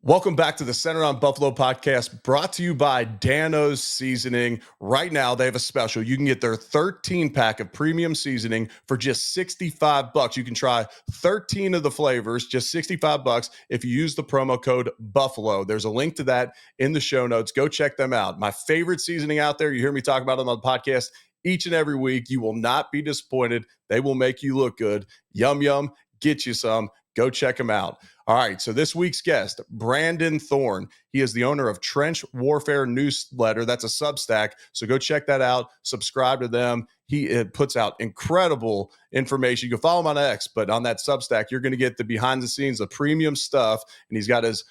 Welcome back to the Center on Buffalo podcast, brought to you by Dano's Seasoning. Right now, they have a special. You can get their 13-pack of premium seasoning for just $65. You can try 13 of the flavors, just $65 if you use the promo code Buffalo. There's a link to that in the show notes. Go check them out. My favorite seasoning out there. You hear me talk about it on the podcast each and every week. You will not be disappointed. They will make you look good. Yum, yum. Get you some. Go check them out. All right, so this week's guest, Brandon Thorn. He is the owner of Trench Warfare Newsletter. That's a Substack, so go check that out. Subscribe to them. He puts out incredible information. You can follow him on X, but on that Substack, you're going to get the behind the scenes, the premium stuff, and he's got his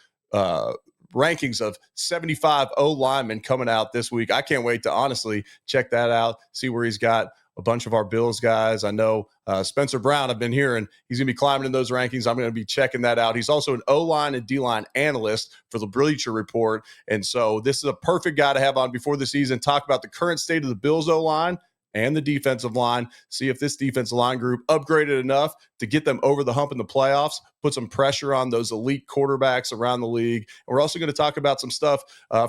rankings of 75 O-Linemen coming out this week. I can't wait to honestly check that out, see where he's got a bunch of our Bills guys. I know Spencer Brown, I've been hearing he's going to be climbing in those rankings. I'm going to be checking that out. He's also an O-line and D-line analyst for the Bleacher Report. And so this is a perfect guy to have on before the season, talk about the current state of the Bills O-line and the defensive line, see if this defensive line group upgraded enough to get them over the hump in the playoffs, put some pressure on those elite quarterbacks around the league. And we're also going to talk about some stuff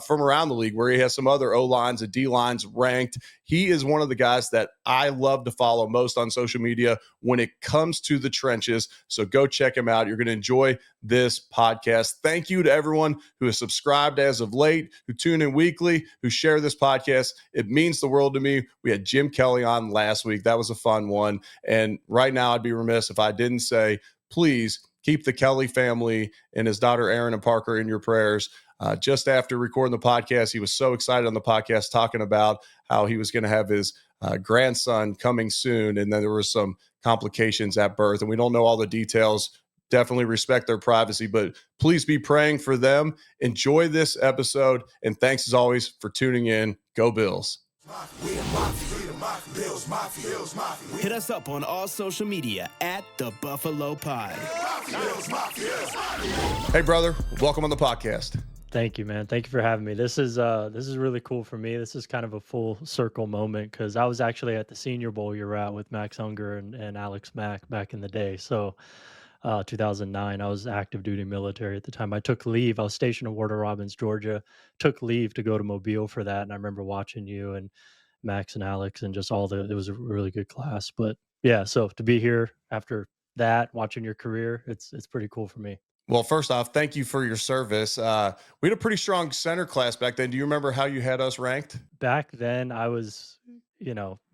from around the league where he has some other O-lines and D-lines ranked. He is one of the guys that I love to follow most on social media when it comes to the trenches. So go check him out. You're going to enjoy this podcast. Thank you to everyone who has subscribed as of late, who tune in weekly, who share this podcast. It means the world to me. We had Jim Kelly on last week. That was a fun one. And right now I'd be remiss if I didn't say, please keep the Kelly family and his daughter Aaron and Parker in your prayers. Just after recording the podcast, he was so excited on the podcast talking about how he was going to have his grandson coming soon. And then there were some complications at birth, and we don't know all the details. Definitely respect their privacy, but please be praying for them. Enjoy this episode. And thanks as always for tuning in. Go Bills. Hit us up on all social media at The Buffalo Pod. Hey, brother. Welcome on the podcast. Thank you, man. Thank you for having me. This is really cool for me. This is kind of a full circle moment because I was actually at the Senior Bowl you're at with Max Unger and Alex Mack back in the day. So 2009, I was active duty military at the time. I took leave. I was stationed in Warner Robins, Georgia, took leave to go to Mobile for that. And I remember watching you and Max and Alex and just it was a really good class. But yeah, so to be here after that, watching your career, it's pretty cool for me. Well, first off, thank you for your service. We had a pretty strong center class back then. Do you remember how you had us ranked? Back then, I was,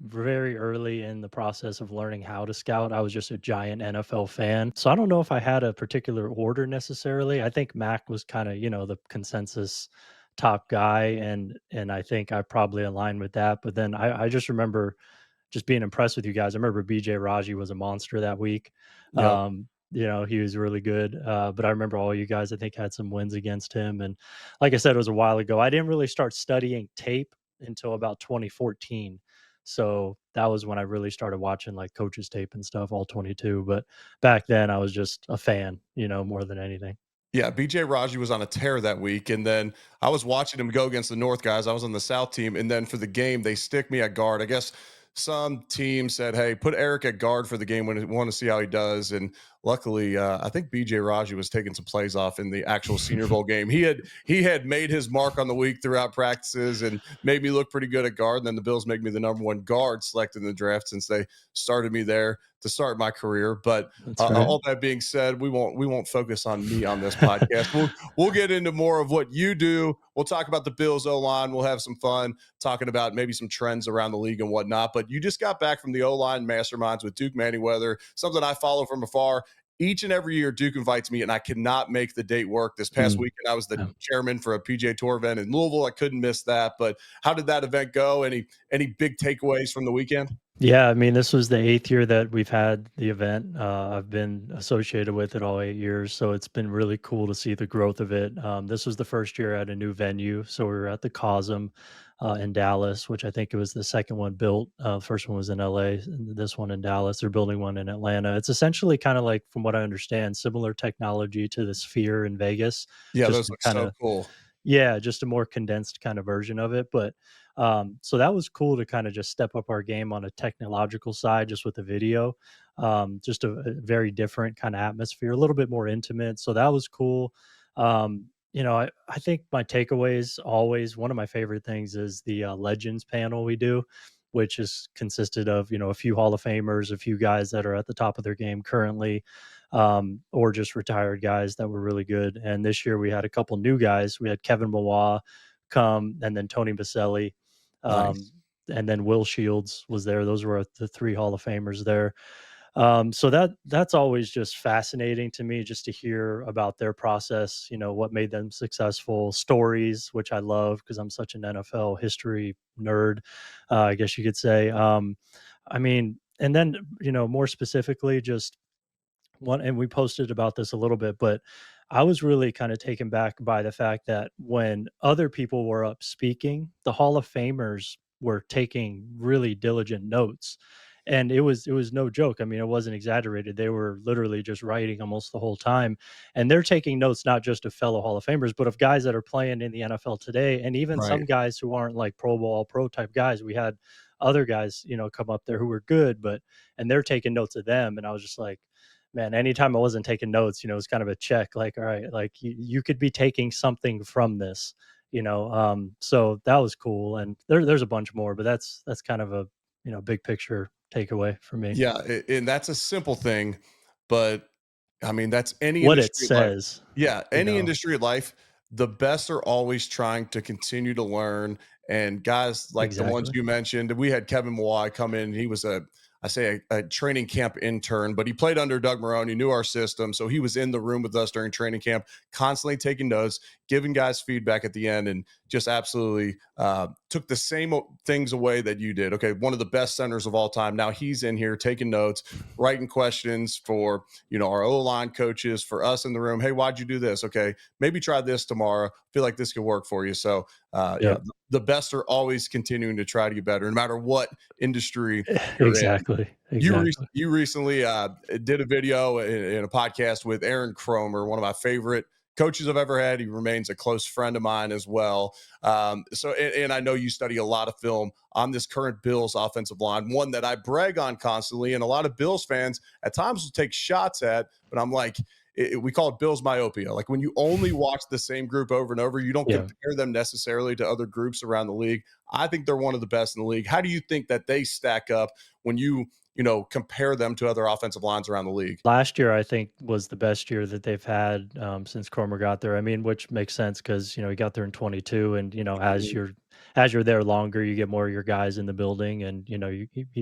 very early in the process of learning how to scout. I was just a giant NFL fan. So I don't know if I had a particular order necessarily. I think Mac was kind of, the consensus top guy. And I think I probably aligned with that. But then I just remember just being impressed with you guys. I remember BJ Raji was a monster that week. Yep. He was really good. But I remember all you guys, I think, had some wins against him. And like I said, it was a while ago. I didn't really start studying tape until about 2014. So that was when I really started watching like coaches tape and stuff, all 22. But back then I was just a fan, more than anything. Yeah, BJ Raji was on a tear that week, and then I was watching him go against the North guys. I was on the South team, and then for the game, they stick me at guard. I guess some team said, hey, put Eric at guard for the game when we want to see how he does. And luckily, I think BJ Raji was taking some plays off in the actual Senior Bowl game. He had made his mark on the week throughout practices and made me look pretty good at guard. And then the Bills make me the number one guard selected in the draft since they started me there to start my career. But all that being said, we won't focus on me on this podcast. We'll get into more of what you do. We'll talk about the Bills O-line. We'll have some fun talking about maybe some trends around the league and whatnot. But you just got back from the O-line Masterminds with Duke Manyweather, something I follow from afar. Each and every year, Duke invites me, and I cannot make the date work. This past weekend, I was the chairman for a PGA Tour event in Louisville. I couldn't miss that. But how did that event go? Any big takeaways from the weekend? Yeah, I mean, this was the 8th year that we've had the event. I've been associated with it all 8 years, so it's been really cool to see the growth of it. This was the first year at a new venue, so we were at the Cosm in Dallas, which I think it was the second one built. First one was in LA, and this one in Dallas. They're building one in Atlanta. It's essentially kind of like, from what I understand, similar technology to the Sphere in Vegas. Yeah, those look so cool. Yeah, just a more condensed kind of version of it. But so that was cool to kind of just step up our game on a technological side, just with the video. Just a very different kind of atmosphere, a little bit more intimate. So that was cool. I think my takeaways always, one of my favorite things is the legends panel we do, which is consisted of, a few Hall of Famers, a few guys that are at the top of their game currently, or just retired guys that were really good. And this year we had a couple new guys. We had Kevin Mawa come, and then Tony Baselli, um, Nice. and then Will Shields was there. Those were the three Hall of Famers there. So that's always just fascinating to me, just to hear about their process, what made them successful, stories, which I love because I'm such an NFL history nerd, I guess you could say. I mean, and then, more specifically, just one, and we posted about this a little bit, but I was really kind of taken back by the fact that when other people were up speaking, the Hall of Famers were taking really diligent notes. And it was no joke. I mean, it wasn't exaggerated. They were literally just writing almost the whole time. And they're taking notes not just of fellow Hall of Famers, but of guys that are playing in the NFL today. And even Right. some guys who aren't like Pro Bowl, all pro type guys. We had other guys, come up there who were good, and they're taking notes of them. And I was just like, man, anytime I wasn't taking notes, it was kind of a check, like, all right, like you could be taking something from this, so that was cool. And there's a bunch more, but that's kind of a, big picture takeaway for me. Yeah, and that's a simple thing, but I mean, that's any What it industry of life. says, Yeah, you any know, industry of life, the best are always trying to continue to learn. And guys like the ones exactly. you mentioned, we had Kevin Mawai come in. He was a training camp intern, but he played under Doug Marone. He knew our system. So he was in the room with us during training camp, constantly taking notes, giving guys feedback at the end, and just absolutely took the same things away that you did. Okay, one of the best centers of all time. Now he's in here taking notes, writing questions for our O-line coaches, for us in the room. Hey, why'd you do this? Okay, maybe try this tomorrow. Feel like this could work for you. So Yep. the best are always continuing to try to get better, no matter what industry you're in. Exactly. Exactly. You recently did a video in a podcast with Aaron Kromer, one of my favorite coaches I've ever had. He remains a close friend of mine as well. And I know you study a lot of film on this current Bills offensive line, one that I brag on constantly, and a lot of Bills fans at times will take shots at. But I'm like, we call it Bills myopia. Like when you only watch the same group over and over, you don't Yeah. compare them necessarily to other groups around the league. I think they're one of the best in the league. How do you think that they stack up when you compare them to other offensive lines around the league? Last year, I think, was the best year that they've had since Cromer got there. I mean, which makes sense because he got there in 22, and as you're there longer, you get more of your guys in the building, and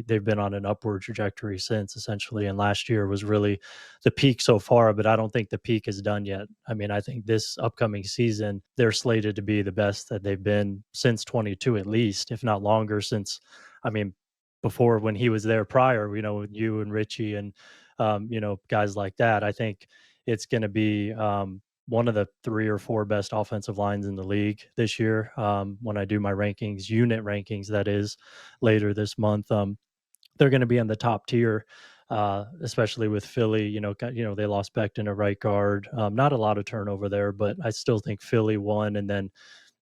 they've been on an upward trajectory since, essentially. And last year was really the peak so far, but I don't think the peak is done yet. I mean, I think this upcoming season they're slated to be the best that they've been since 22, at least, if not longer. Since, I mean, before, when he was there prior, with you and Richie and guys like that. I think it's going to be one of the three or four best offensive lines in the league this year. When I do my rankings, unit rankings, that is, later this month, they're going to be in the top tier. Especially with Philly, they lost Becton at right guard. Not a lot of turnover there, but I still think Philly won, and then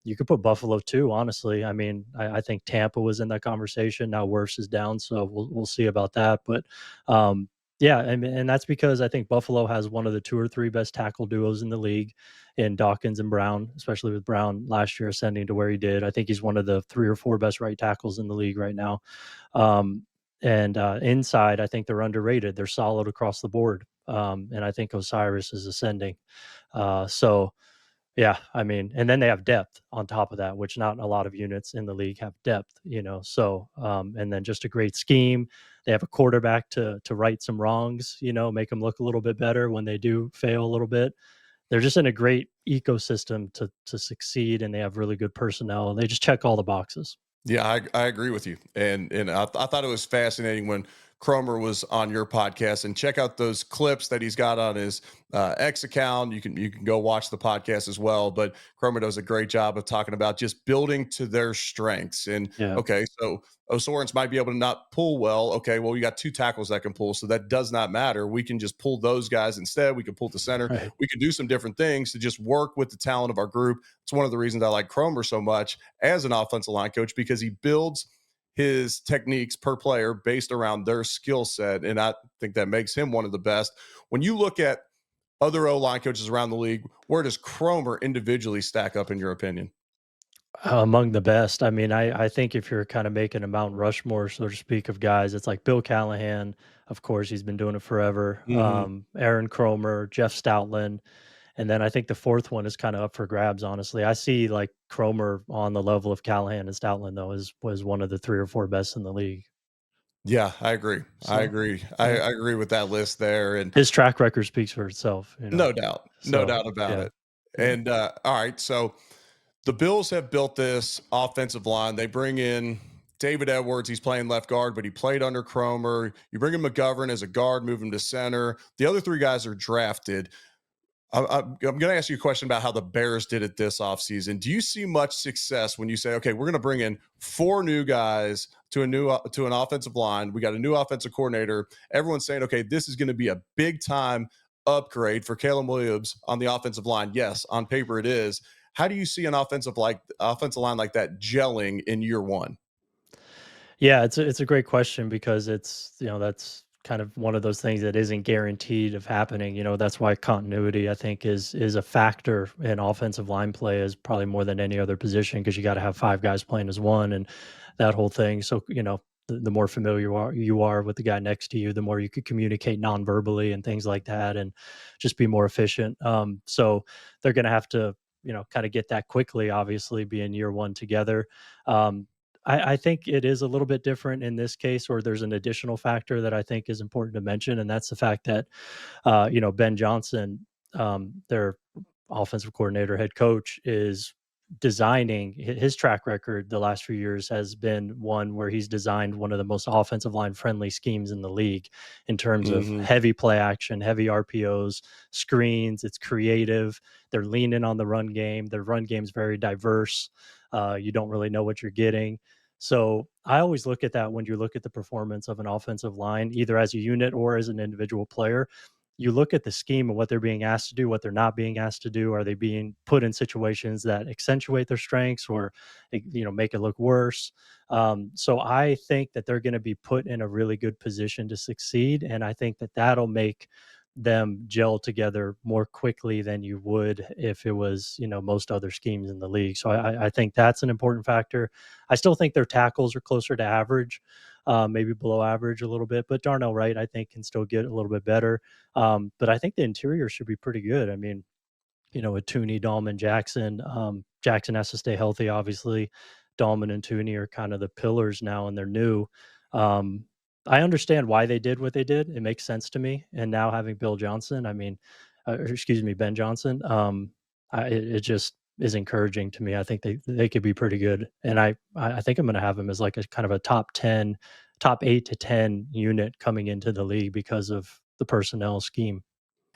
you could put Buffalo too. Honestly, I mean, I think Tampa was in that conversation. Now Wirfs is down, so we'll see about that. But yeah, and that's because I think Buffalo has one of the two or three best tackle duos in the league, in Dawkins and Brown, especially with Brown last year ascending to where he did. I think he's one of the three or four best right tackles in the league right now. And inside, I think they're underrated. They're solid across the board, and I think Osiris is ascending. So yeah, I mean, and then they have depth on top of that, which not a lot of units in the league have depth, So, and then just a great scheme. They have a quarterback to right some wrongs, make them look a little bit better when they do fail a little bit. They're just in a great ecosystem to succeed, and they have really good personnel. They just check all the boxes. Yeah, I agree with you, and I thought it was fascinating when Cromer was on your podcast. And check out those clips that he's got on his X account. You can go watch the podcast as well. But Cromer does a great job of talking about just building to their strengths. And Yeah, okay, so Osorens might be able to not pull well. Okay, well, we got two tackles that can pull, so that does not matter. We can just pull those guys instead. We can pull the center. right. We can do some different things to just work with the talent of our group. It's one of the reasons I like Cromer so much as an offensive line coach, because he builds his techniques per player based around their skill set. And I think that makes him one of the best. When you look at other O-line coaches around the league, where does Kromer individually stack up in your opinion? Among the best. I mean, I think if you're kind of making a Mount Rushmore, so to speak, of guys, it's like Bill Callahan. Of course, he's been doing it forever. Mm-hmm. Aaron Kromer, Jeff Stoutland. And then I think the fourth one is kind of up for grabs, honestly. I see like Kromer on the level of Callahan and Stoutland, though, is was one of the 3 or 4 best in the league. Yeah, I agree. I So, agree. yeah. I agree with that list there. And His track record speaks for itself, you know. no So, doubt about yeah. it. Yeah. And all right, so the Bills have built this offensive line. They bring in David Edwards. He's playing left guard, but he played under Kromer. You bring in McGovern as a guard, move him to center. The other three guys are drafted. I'm going to ask you a question about how the Bears did it this offseason. Do you see much success when you say, okay, we're going to bring in 4 new guys to an offensive line? We got a new offensive coordinator. Everyone's saying, okay, this is going to be a big time upgrade for Caleb Williams on the offensive line. Yes, on paper it is. How do you see an offensive line like that gelling in year one? Yeah, it's a great question because it's, you know, that's kind of one of those things that isn't guaranteed of happening. You know, that's why continuity I think is a factor in offensive line play is probably more than any other position because you got to have 5 guys playing as one and that whole thing. So, you know, the more familiar you are with the guy next to you, the more you could communicate non-verbally and things like that and just be more efficient. So they're going to have to, you know, kind of get that quickly, obviously, be in year one together. Um, I think it is a little bit different in this case, or there's an additional factor that I think is important to mention, and that's the fact that, you know, Ben Johnson, their offensive coordinator, head coach, is designing his track record the last few years has been one where he's designed one of the most offensive line friendly schemes in the league in terms of Mm-hmm. heavy play action, heavy RPOs, screens. It's creative. They're leaning on the run game. Their run game's very diverse. You don't really know what you're getting. So I always look at that when you look at the performance of an offensive line, either as a unit or as an individual player. You look at the scheme and what they're being asked to do, what they're not being asked to do. Are they being put in situations that accentuate their strengths or, you know, make it look worse? So I think that they're going to be put in a really good position to succeed, and I think that that'll make them gel together more quickly than you would if it was, you know, most other schemes in the league. So I think that's an important factor. I still think their tackles are closer to average, maybe below average a little bit, but Darnell Wright, I think, can still get a little bit better. But I think the interior should be pretty good. I mean, you know, with Tooney, Dahlman, Jackson. Jackson has to stay healthy, obviously. Dahlman and Tooney are kind of the pillars now, and they're new. Um, I understand why they did what they did. It makes sense to me. And now having Bill Johnson, I mean, or excuse me, Ben Johnson, it just is encouraging to me. I think they could be pretty good, and I think I'm going to have them as like a kind of a top 8 to 10 unit coming into the league because of the personnel scheme.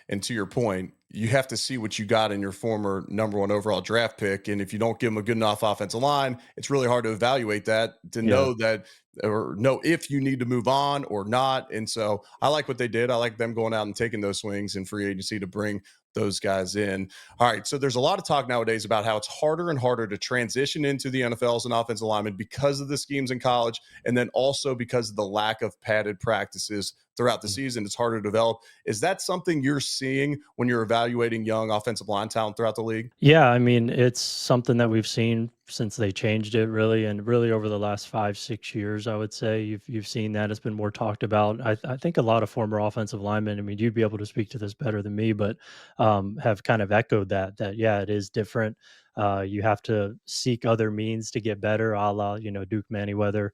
And to your point, you have to see what you got in your former number 1 overall draft pick. And if you don't give them a good enough offensive line, it's really hard to evaluate that, to Yeah. know that, or know if you need to move on or not. And so I like what they did. I like them going out and taking those swings in free agency to bring those guys in. All right. So there's a lot of talk nowadays about how it's harder and harder to transition into the NFL as an offensive lineman because of the schemes in college. And then also because of the lack of padded practices throughout the season. It's harder to develop. Is that something you're seeing when you're evaluating young offensive line talent throughout the league? Yeah, I mean, it's something that we've seen since they changed it really, and really over the last 5, 6 years, I would say you've seen that it's been more talked about. I think a lot of former offensive linemen, I mean, you'd be able to speak to this better than me, but have kind of echoed that yeah, it is different. You have to seek other means to get better, a la, you know, Duke Manyweather,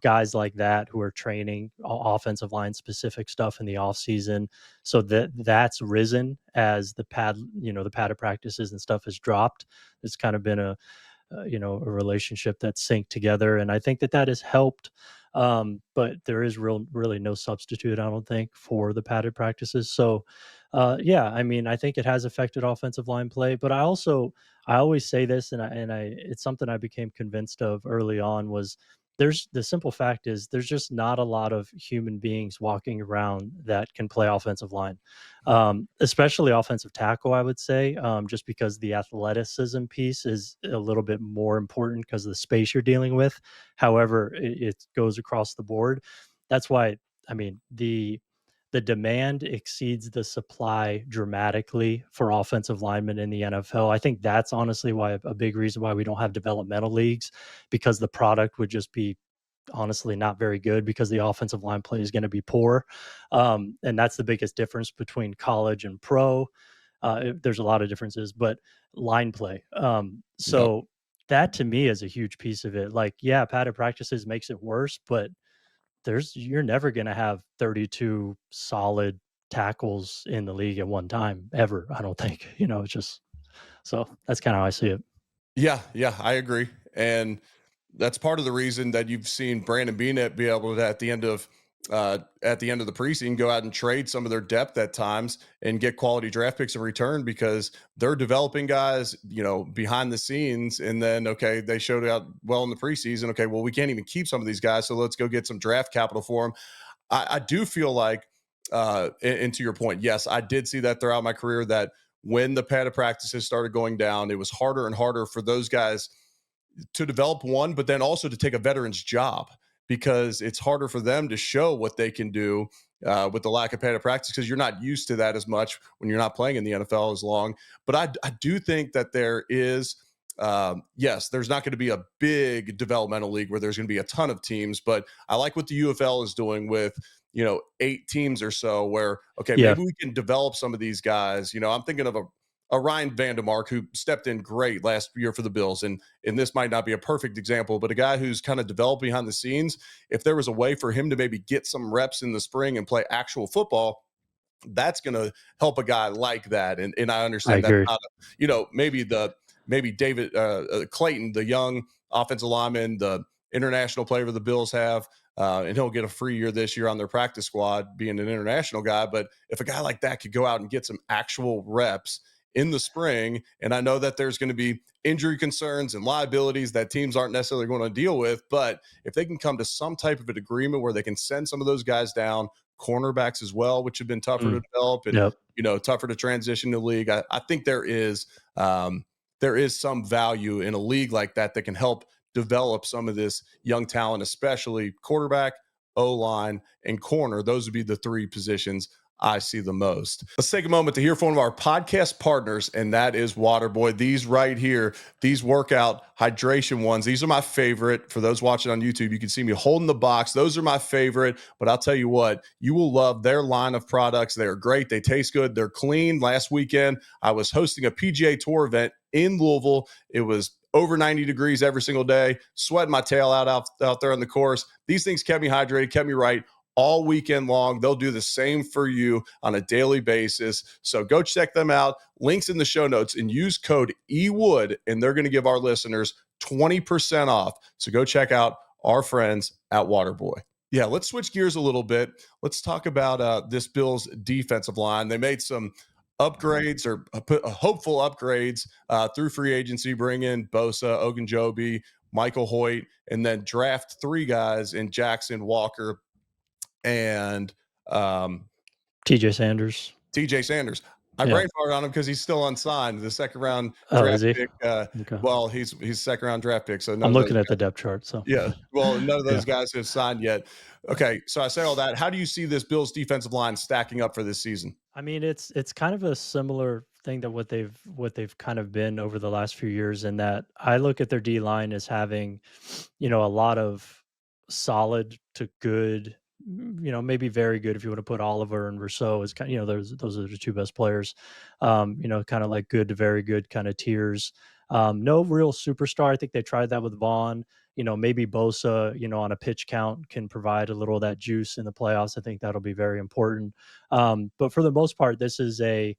guys like that who are training offensive line specific stuff in the off season, so that's risen as the padded practices and stuff has dropped. It's kind of been you know, a relationship that's synced together, and I think that has helped. But there is really no substitute, I don't think, for the padded practices. So yeah, I mean, I think it has affected offensive line play, but I always say this, and I it's something I became convinced of early on was there's the simple fact is there's just not a lot of human beings walking around that can play offensive line, especially offensive tackle, I would say, just because the athleticism piece is a little bit more important because of the space you're dealing with. However, it goes across the board. That's why, I mean, the demand exceeds the supply dramatically for offensive linemen in the NFL. I think that's honestly why a big reason why we don't have developmental leagues, because the product would just be honestly not very good because the offensive line play is going to be poor. And that's the biggest difference between college and pro. There's a lot of differences, but line play. Yep. So that to me is a huge piece of it. Like, yeah, padded practices makes it worse, but you're never going to have 32 solid tackles in the league at one time ever. I don't think, it's just, so that's kind of how I see it. Yeah, I agree. And that's part of the reason that you've seen Brandon Beanett be able to at the end of the preseason go out and trade some of their depth at times and get quality draft picks in return, because they're developing guys, behind the scenes. And then, okay, they showed out well in the preseason. Okay, well, we can't even keep some of these guys, so let's go get some draft capital for them. I do feel like, and to your point, yes, I did see that throughout my career, that when the padded practices started going down, it was harder and harder for those guys to develop one, but then also to take a veteran's job, because it's harder for them to show what they can do with the lack of padded practice, because you're not used to that as much when you're not playing in the NFL as long. But I do think that there is, yes, there's not going to be a big developmental league where there's going to be a ton of teams, but I like what the UFL is doing with, 8 teams or so, where, okay, Yeah, maybe we can develop some of these guys. I'm thinking of a Ryan Vandemark who stepped in great last year for the Bills. And this might not be a perfect example, but a guy who's kind of developed behind the scenes. If there was a way for him to maybe get some reps in the spring and play actual football, that's going to help a guy like that. And I I understand that's agree. not, maybe David Clayton, the young offensive lineman, the international player the Bills have, and he'll get a free year this year on their practice squad being an international guy. But if a guy like that could go out and get some actual reps in the spring, and I know that there's going to be injury concerns and liabilities that teams aren't necessarily going to deal with, but if they can come to some type of an agreement where they can send some of those guys down, cornerbacks as well, which have been tougher to develop and Yep. tougher to transition to league. I think there is some value in a league like that can help develop some of this young talent, especially quarterback, O-line, and corner. Those would be the 3 positions I see the most. Let's take a moment to hear from one of our podcast partners, and that is Waterboy. These right here, these workout hydration ones, these are my favorite. For those watching on YouTube, you can see me holding the box. Those are my favorite, but I'll tell you what, you will love their line of products. They are great. They taste good. They're clean. Last weekend, I was hosting a PGA Tour event in Louisville. It was over 90 degrees every single day, sweating my tail out there on the course. These things kept me hydrated, kept me right all weekend long. They'll do the same for you on a daily basis. So go check them out. Links in the show notes, and use code EWOOD, and they're going to give our listeners 20% off. So go check out our friends at Waterboy. Yeah, let's switch gears a little bit. Let's talk about this Bills defensive line. They made some upgrades, or hopeful upgrades, through free agency, bring in Bosa, Ogunjobi, Michael Hoyt, and then draft 3 guys in Jackson, Walker, and TJ Sanders. TJ Sanders. I brain farted on him because he's still unsigned. The second round Oh, is draft he? pick. Okay. Well, he's second round draft pick. So none I'm of those looking at the guys, depth chart. So yeah. Well, none of yeah. those guys have signed yet. Okay. So I say all that. How do you see this Bills defensive line stacking up for this season? I mean, it's kind of a similar thing to what they've kind of been over the last few years, in that I look at their D line as having, a lot of solid to good, maybe very good if you want to put Oliver and Rousseau as kind, those are the 2 best players. Kind of like good to very good kind of tiers. No real superstar. I think they tried that with Vaughn. Maybe Bosa, on a pitch count can provide a little of that juice in the playoffs. I think that'll be very important. But for the most part, this is a,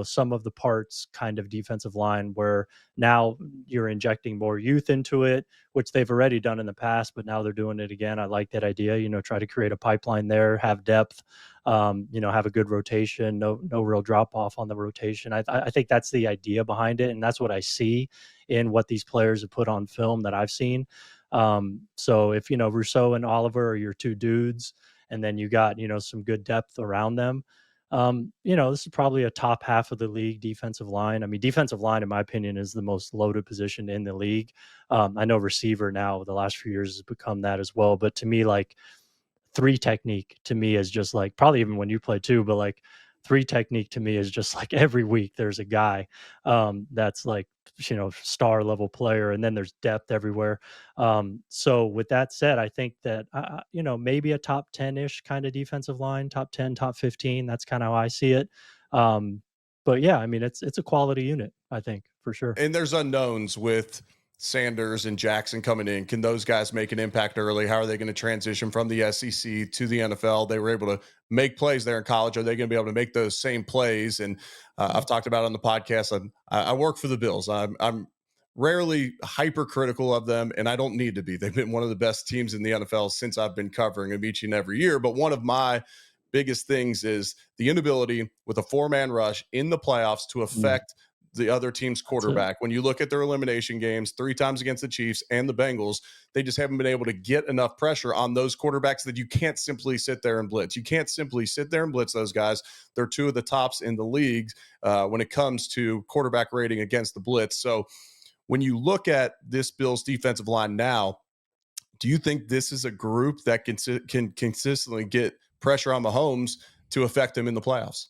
some of the parts kind of defensive line where now you're injecting more youth into it, which they've already done in the past, but now they're doing it again. I like that idea, try to create a pipeline there, have depth, have a good rotation, no real drop off on the rotation. I think that's the idea behind it. And that's what I see in what these players have put on film that I've seen. So if, Rousseau and Oliver are your 2 dudes, and then you got, some good depth around them, this is probably a top half of the league defensive line. I mean, defensive line, in my opinion, is the most loaded position in the league. I know receiver now the last few years has become that as well. But to me, like three technique to me is just like, probably even when you play too, but like three technique to me is just like every week there's a guy that's like, star level player, and then there's depth everywhere. So with that said, I think that maybe a top 10-ish kind of defensive line, top 10, top 15. That's kind of how I see it. But yeah, I mean, it's a quality unit, I think, for sure. And there's unknowns with Sanders and Jackson coming in. Can those guys make an impact early? How are they going to transition from the SEC to the NFL? They were able to make plays there in college. Are they going to be able to make those same plays? And I've talked about on the podcast, I work for the Bills. I'm rarely hypercritical of them, and I don't need to be. They've been one of the best teams in the NFL since I've been covering them each and every year. But one of my biggest things is the inability with a four-man rush in the playoffs to affect the other team's quarterback. When you look at their elimination games, 3 times against the Chiefs and the Bengals, they just haven't been able to get enough pressure on those quarterbacks that you can't simply sit there and blitz. You can't simply sit there and blitz those guys. They're 2 of the tops in the league when it comes to quarterback rating against the blitz. So when you look at this Bills defensive line now, do you think this is a group that can consistently get pressure on Mahomes to affect him in the playoffs?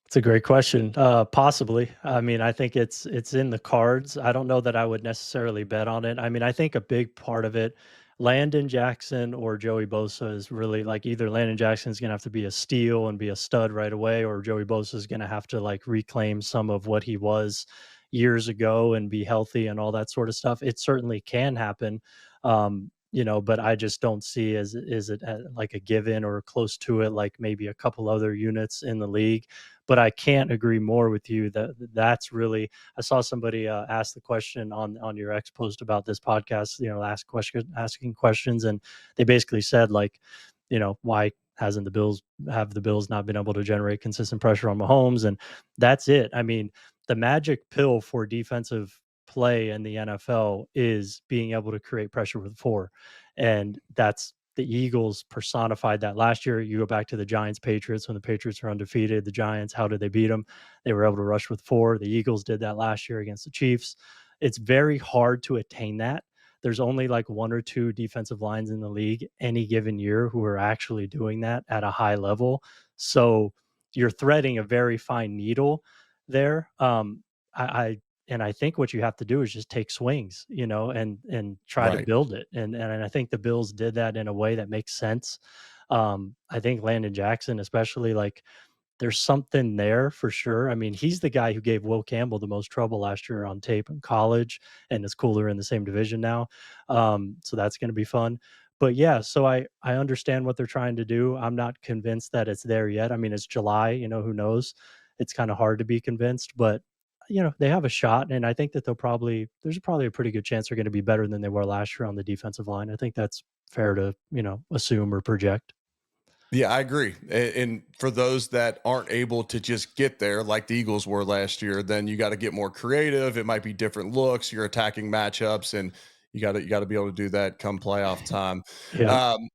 It's a great question. Possibly. I mean, I think it's in the cards. I don't know that I would necessarily bet on it. I mean, I think a big part of it, Landon Jackson or Joey Bosa is really like, either Landon Jackson is going to have to be a steal and be a stud right away, or Joey Bosa is going to have to like reclaim some of what he was years ago and be healthy and all that sort of stuff. It certainly can happen. But I just don't see is it like a given or close to it, like maybe a couple other units in the league. But I can't agree more with you that that's really. I saw somebody ask the question on your X post about this podcast. Asking questions, and they basically said like, why hasn't the Bills not been able to generate consistent pressure on Mahomes? And that's it. I mean, the magic pill for defensive play in the NFL is being able to create pressure with 4, and that's the Eagles personified that last year. You go back to the Giants Patriots, when the Patriots were undefeated. The Giants, how did they beat them? They were able to rush with 4. The Eagles did that last year against the Chiefs. It's very hard to attain that. There's only like 1 or 2 defensive lines in the league any given year who are actually doing that at a high level. So you're threading a very fine needle there. I think what you have to do is just take swings, and try to Right. build it. And I think the Bills did that in a way that makes sense. I think Landon Jackson, especially, like, there's something there for sure. I mean, he's the guy who gave Will Campbell the most trouble last year on tape in college, and it's cooler in the same division now. So that's going to be fun. But yeah, so I understand what they're trying to do. I'm not convinced that it's there yet. I mean, it's July, who knows? It's kind of hard to be convinced, but they have a shot, and I think that there's probably a pretty good chance they're going to be better than they were last year on the defensive line. I think that's fair to, assume or project. Yeah, I agree. And for those that aren't able to just get there like the Eagles were last year, then you got to get more creative. It might be different looks. You're attacking matchups, and you got to be able to do that come playoff time. Yeah. Um,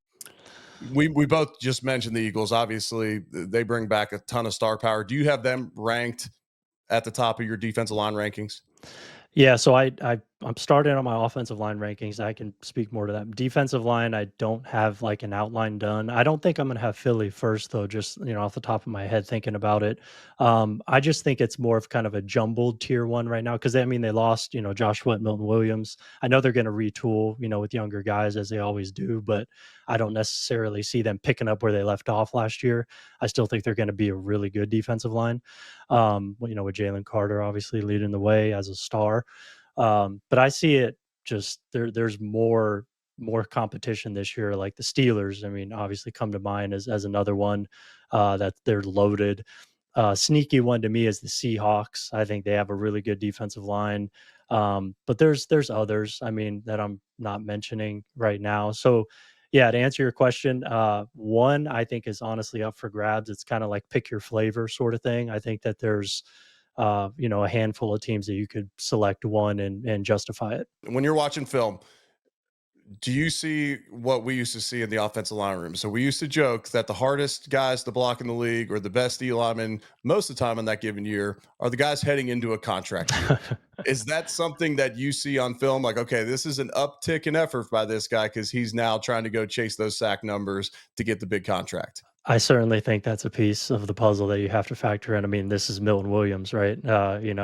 we both just mentioned the Eagles. Obviously, they bring back a ton of star power. Do you have them ranked at the top of your defensive line rankings? Yeah, so I'm starting on my offensive line rankings. I can speak more to that. Defensive line, I don't have like an outline done. I don't think I'm gonna have Philly first though, just off the top of my head thinking about it. I just think it's more of kind of a jumbled tier one right now, because I mean they lost, Josh Sweat, Milton Williams. I know they're gonna retool, with younger guys as they always do, but I don't necessarily see them picking up where they left off last year. I still think they're gonna be a really good defensive line. With Jalen Carter obviously leading the way as a star. But I see it just there's more competition this year. Like the Steelers, I mean, obviously come to mind as another one that they're loaded. Sneaky one to me is the Seahawks. I think they have a really good defensive line. But there's others, I mean, that I'm not mentioning right now. So yeah, to answer your question, one I think is honestly up for grabs. It's kind of like pick your flavor sort of thing. I think that there's a handful of teams that you could select one and justify it. When you're watching film, Do you see what we used to see in the offensive line room? So we used to joke that the hardest guys to block in the league, or the best D linemen most of the time in that given year, are the guys heading into a contract year. Is that something that you see on film? Like, okay, this is an uptick in effort by this guy because he's now trying to go chase those sack numbers to get the big contract. I certainly think that's a piece of the puzzle that you have to factor in. I mean, this is Milton Williams, right?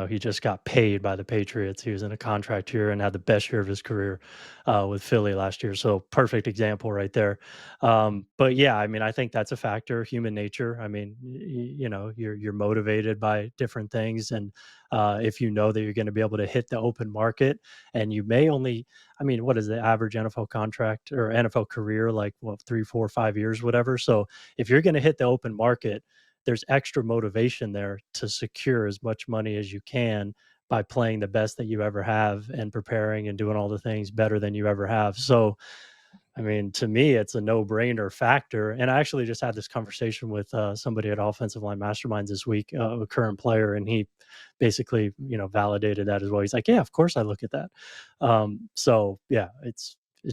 He just got paid by the Patriots. He was in a contract year and had the best year of his career with Philly last year. So perfect example right there. But yeah, I mean, I think that's a factor, human nature. I mean, you're motivated by different things, and if you know that you're going to be able to hit the open market, and you may only, I mean, what is the average NFL contract or NFL career like? What, 3, 4, 5 years, whatever. So if you're going to hit the open market, there's extra motivation there to secure as much money as you can by playing the best that you ever have and preparing and doing all the things better than you ever have. So, I mean, to me, it's a no-brainer factor. And I actually just had this conversation with somebody at Offensive Line Masterminds this week, a current player, and he basically, validated that as well. He's like, "Yeah, of course I look at that." So yeah, it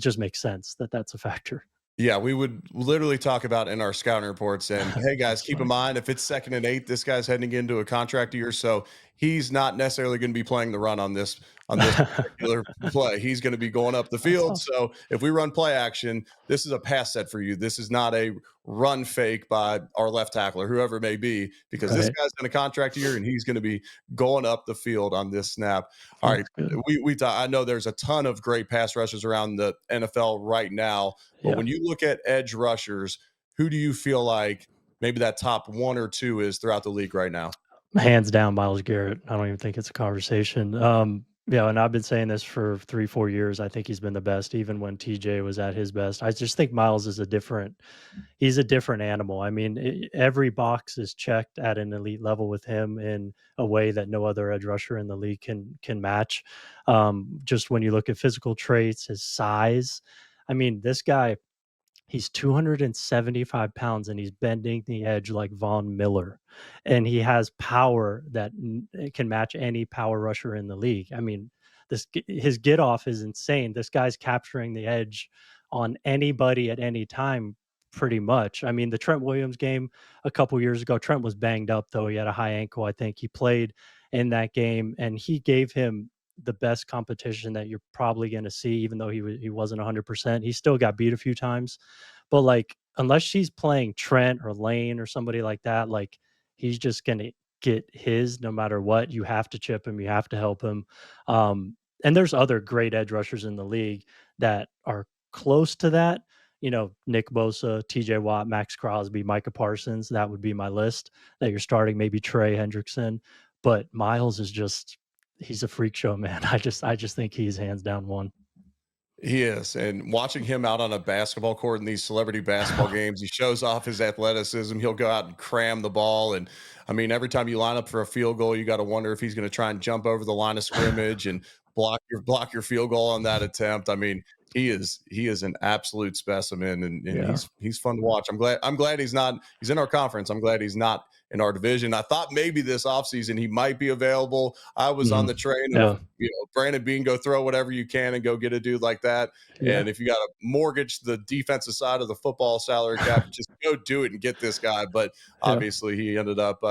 just makes sense that that's a factor. Yeah, we would literally talk about in our scouting reports and, hey guys, That's keep in funny. mind if it's 2nd and 8, this guy's heading into a contract year, so he's not necessarily going to be playing the run on this particular play. He's going to be going up the That's field. awesome. So if we run play action, this is a pass set for you. This is not a run fake by our left tackler, whoever it may be, because this Right. guy's in a contract year and he's going to be going up the field on this snap. All right, That's good. I know there's a ton of great pass rushers around the NFL right now, but Yeah. when you look at edge rushers, who do you feel like maybe that top 1 or 2 is throughout the league right now? Hands down, Miles Garrett. I don't even think it's a conversation. Yeah, and I've been saying this for 3, 4 years. I think he's been the best, even when TJ was at his best. I just think Miles is he's a different animal. I mean, every box is checked at an elite level with him in a way that no other edge rusher in the league can match. Just when you look at physical traits, his size. I mean, this guy, he's 275 pounds and he's bending the edge like Von Miller. And he has power that can match any power rusher in the league. I mean, his get off is insane. This guy's capturing the edge on anybody at any time, pretty much. I mean, the Trent Williams game a couple years ago, Trent was banged up though. He had a high ankle, I think. He played in that game and he gave him the best competition that you're probably going to see, even though he wasn't 100%. He still got beat a few times, but like unless she's playing Trent or Lane or somebody like that, like he's just going to get his no matter what. You have to chip him, you have to help him. And there's other great edge rushers in the league that are close to that. Nick Bosa, TJ Watt, Max Crosby, Micah Parsons. That would be my list that you're starting. Maybe Trey Hendrickson, but Miles is just he's a freak show, man. I just think he's hands down one. He is, and watching him out on a basketball court in these celebrity basketball games, he shows off his athleticism. He'll go out and cram the ball, and I mean, every time you line up for a field goal, you got to wonder if he's going to try and jump over the line of scrimmage and block your field goal on that attempt. I mean, he is an absolute specimen, and Yeah. he's fun to watch. I'm glad he's in our conference. I'm glad he's not in our division. I thought maybe this offseason he might be available. I was on Mhm. the train of Yeah. Brandon Bean, go throw whatever you can and go get a dude like that. Yeah. And if you got to mortgage the defensive side of the football salary cap, just go do it and get this guy. But Yeah. obviously, he ended up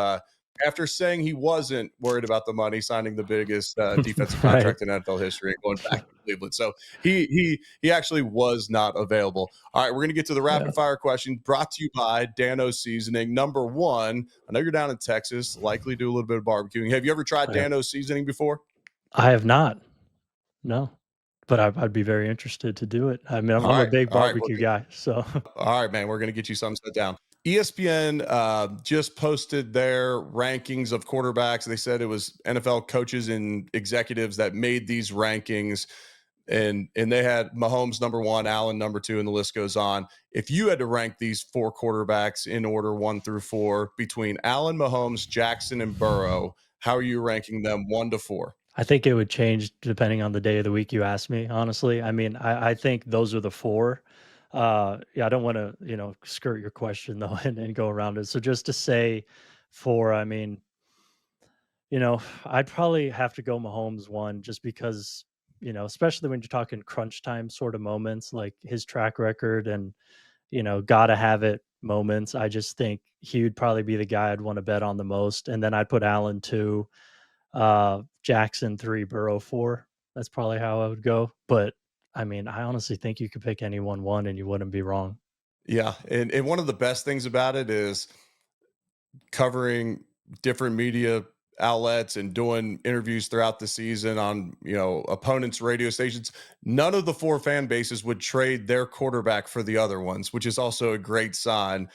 after saying he wasn't worried about the money, signing the biggest defensive Right. contract in NFL history and going back to Cleveland. So he actually was not available. All right, we're gonna get to the Yeah. rapid fire question brought to you by Dano's Seasoning. Number one, I know you're down in Texas, likely do a little bit of barbecuing. Have you ever tried Yeah. Dano's Seasoning before? I have not. No, but I'd be very interested to do it. I mean, I'm All I'm a right, big all right. Well, barbecue guy, so all right, man. We're gonna get you something set down. ESPN just posted their rankings of quarterbacks. They said it was NFL coaches and executives that made these rankings, and they had Mahomes number one, Allen number two, and the list goes on. If you had to rank these four quarterbacks in order 1 through 4 between Allen, Mahomes, Jackson, and Burrow, how are you ranking them 1 to 4? I think it would change depending on the day of the week you ask me, honestly. I mean, I think those are the 4. Yeah, I don't wanna, skirt your question though and go around it. So just to say 4, I mean, I'd probably have to go Mahomes 1 just because, especially when you're talking crunch time sort of moments, like his track record and, gotta have it moments. I just think he would probably be the guy I'd want to bet on the most. And then I'd put Allen 2, Jackson 3, Burrow 4. That's probably how I would go. But I mean, I honestly think you could pick anyone 1 and you wouldn't be wrong. Yeah, and one of the best things about it is covering different media outlets and doing interviews throughout the season on opponents' radio stations. None of the 4 fan bases would trade their quarterback for the other ones, which is also a great sign.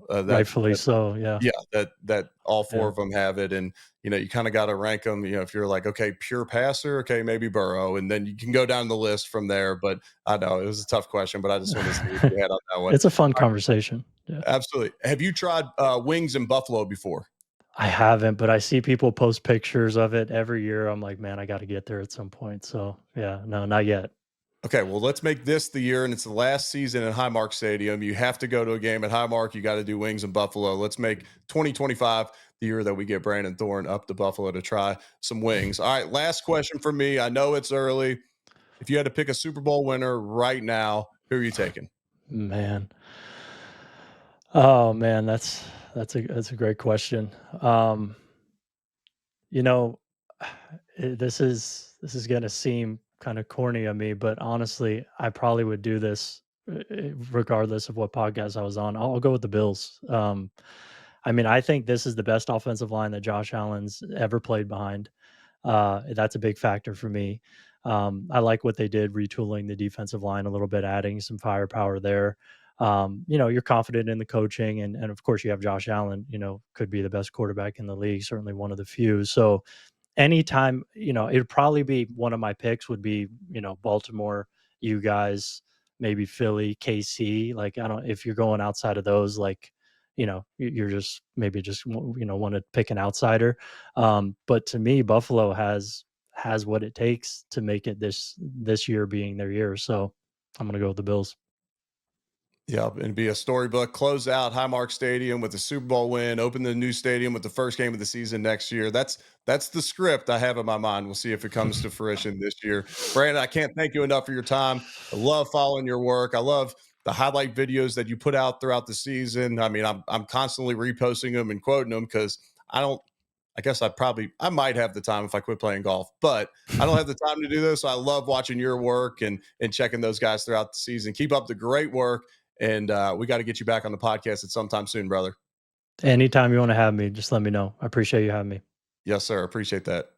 Rightfully so. Yeah. Yeah, that all 4 Yeah. of them have it, and you kind of got to rank them. If you're like, okay, pure passer, okay, maybe Burrow, and then you can go down the list from there. But I know it was a tough question, but I just wanted to see what you had on that one. It's a fun conversation. Yeah. Absolutely. Have you tried wings in Buffalo before? I haven't, but I see people post pictures of it every year. I'm like, man, I got to get there at some point. So yeah, no, not yet. Okay, well, let's make this the year, and it's the last season in Highmark Stadium. You have to go to a game at Highmark. You got to do wings in Buffalo. Let's make 2025 the year that we get Brandon Thorn up to Buffalo to try some wings. All right, last question for me. I know it's early. If you had to pick a Super Bowl winner right now, who are you taking? Man. Oh man, that's a great question. You know, this is gonna seem kind of corny of me, but honestly, I probably would do this regardless of what podcast I was on. I'll go with the Bills. I mean, I think this is the best offensive line that Josh Allen's ever played behind. That's a big factor for me. I like what they did retooling the defensive line a little bit, adding some firepower there. You're confident in the coaching, and of course, you have Josh Allen. Could be the best quarterback in the league, certainly one of the few. So anytime, it'd probably be one of my picks would be, Baltimore, you guys, maybe Philly, KC. Like, I don't, if you're going outside of those, like, you're just maybe just, want to pick an outsider. But to me, Buffalo has what it takes to make it this year being their year. So I'm going to go with the Bills. Yeah, and be a storybook. Close out Highmark Stadium with a Super Bowl win. Open the new stadium with the first game of the season next year. That's the script I have in my mind. We'll see if it comes to fruition this year. Brandon, I can't thank you enough for your time. I love following your work. I love the highlight videos that you put out throughout the season. I mean, I'm constantly reposting them and quoting them because I don't. I guess I might have the time if I quit playing golf, but I don't have the time to do this. So I love watching your work and checking those guys throughout the season. Keep up the great work. And we got to get you back on the podcast at some time soon, brother. Anytime you want to have me, just let me know. I appreciate you having me. Yes, sir. Appreciate that.